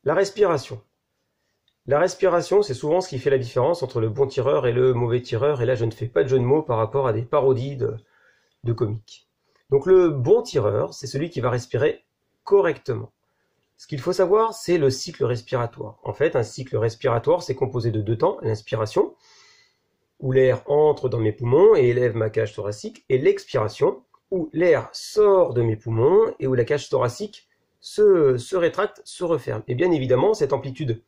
La respiration. La respiration, c'est souvent ce qui fait la différence entre le bon tireur et le mauvais tireur. Et là, je ne fais pas de jeu de mots par rapport à des parodies de comiques. Donc le bon tireur, c'est celui qui va respirer correctement. Ce qu'il faut savoir, c'est le cycle respiratoire. En fait, un cycle respiratoire, c'est composé de deux temps. L'inspiration, où l'air entre dans mes poumons et élève ma cage thoracique, et l'expiration, où l'air sort de mes poumons et où la cage thoracique se rétracte, se referme. Et bien évidemment, cette amplitude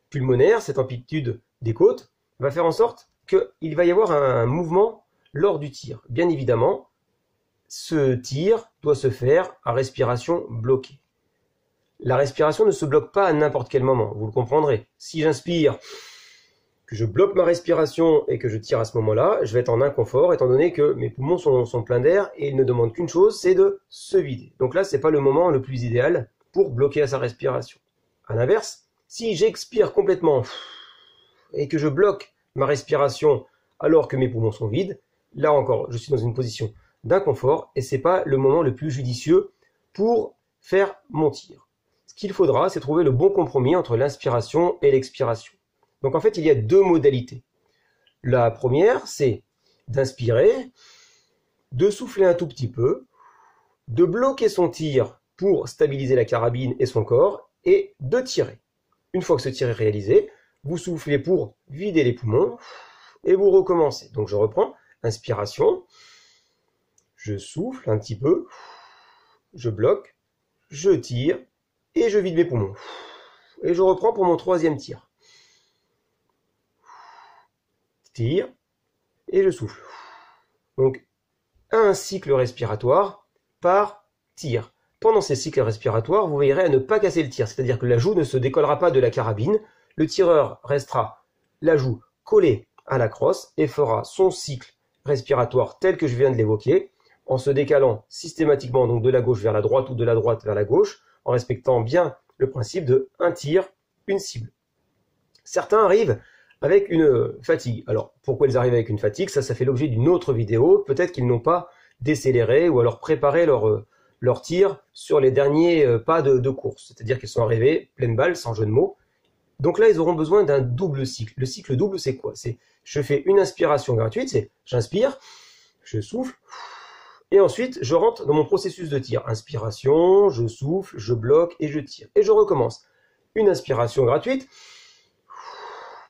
pulmonaire, cette amplitude des côtes, va faire en sorte qu'il va y avoir un mouvement lors du tir. Bien évidemment, ce tir doit se faire à respiration bloquée. La respiration ne se bloque pas à n'importe quel moment, vous le comprendrez. Si j'inspire, que je bloque ma respiration et que je tire à ce moment-là, je vais être en inconfort étant donné que mes poumons sont pleins d'air et ils ne demandent qu'une chose, c'est de se vider. Donc là, ce n'est pas le moment le plus idéal pour bloquer à sa respiration. À l'inverse, si j'expire complètement et que je bloque ma respiration alors que mes poumons sont vides, là encore, je suis dans une position d'inconfort et ce n'est pas le moment le plus judicieux pour faire mon tir. Ce qu'il faudra, c'est trouver le bon compromis entre l'inspiration et l'expiration. Donc en fait, il y a deux modalités. La première, c'est d'inspirer, de souffler un tout petit peu, de bloquer son tir pour stabiliser la carabine et son corps, et de tirer. Une fois que ce tir est réalisé, vous soufflez pour vider les poumons, et vous recommencez. Donc je reprends, inspiration, je souffle un petit peu, je bloque, je tire, et je vide mes poumons. Et je reprends pour mon troisième tir. Tire, et je souffle. Donc, un cycle respiratoire par tir. Pendant ces cycles respiratoires, vous veillerez à ne pas casser le tir, c'est-à-dire que la joue ne se décollera pas de la carabine, le tireur restera la joue collée à la crosse et fera son cycle respiratoire tel que je viens de l'évoquer, en se décalant systématiquement donc de la gauche vers la droite ou de la droite vers la gauche, en respectant bien le principe de un tir, une cible. Certains arrivent avec une fatigue. Alors, pourquoi ils arrivent avec une fatigue? Ça fait l'objet d'une autre vidéo. Peut-être qu'ils n'ont pas décéléré ou alors préparé leur tir sur les derniers pas de course. C'est-à-dire qu'ils sont arrivés pleine balle, sans jeu de mots. Donc là, ils auront besoin d'un double cycle. Le cycle double, c'est quoi? C'est je fais une inspiration gratuite, c'est j'inspire, je souffle, et ensuite, je rentre dans mon processus de tir. Inspiration, je souffle, je bloque et je tire. Et je recommence. Une inspiration gratuite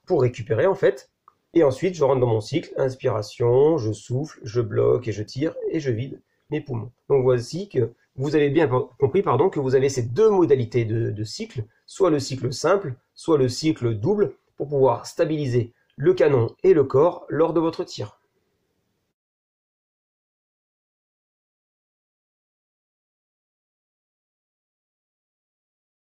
pour récupérer en fait. Et ensuite, je rentre dans mon cycle. Inspiration, je souffle, je bloque et je tire et je vide mes poumons. Donc voici que vous avez bien compris que vous avez ces deux modalités de cycle, soit le cycle simple, soit le cycle double, pour pouvoir stabiliser le canon et le corps lors de votre tir.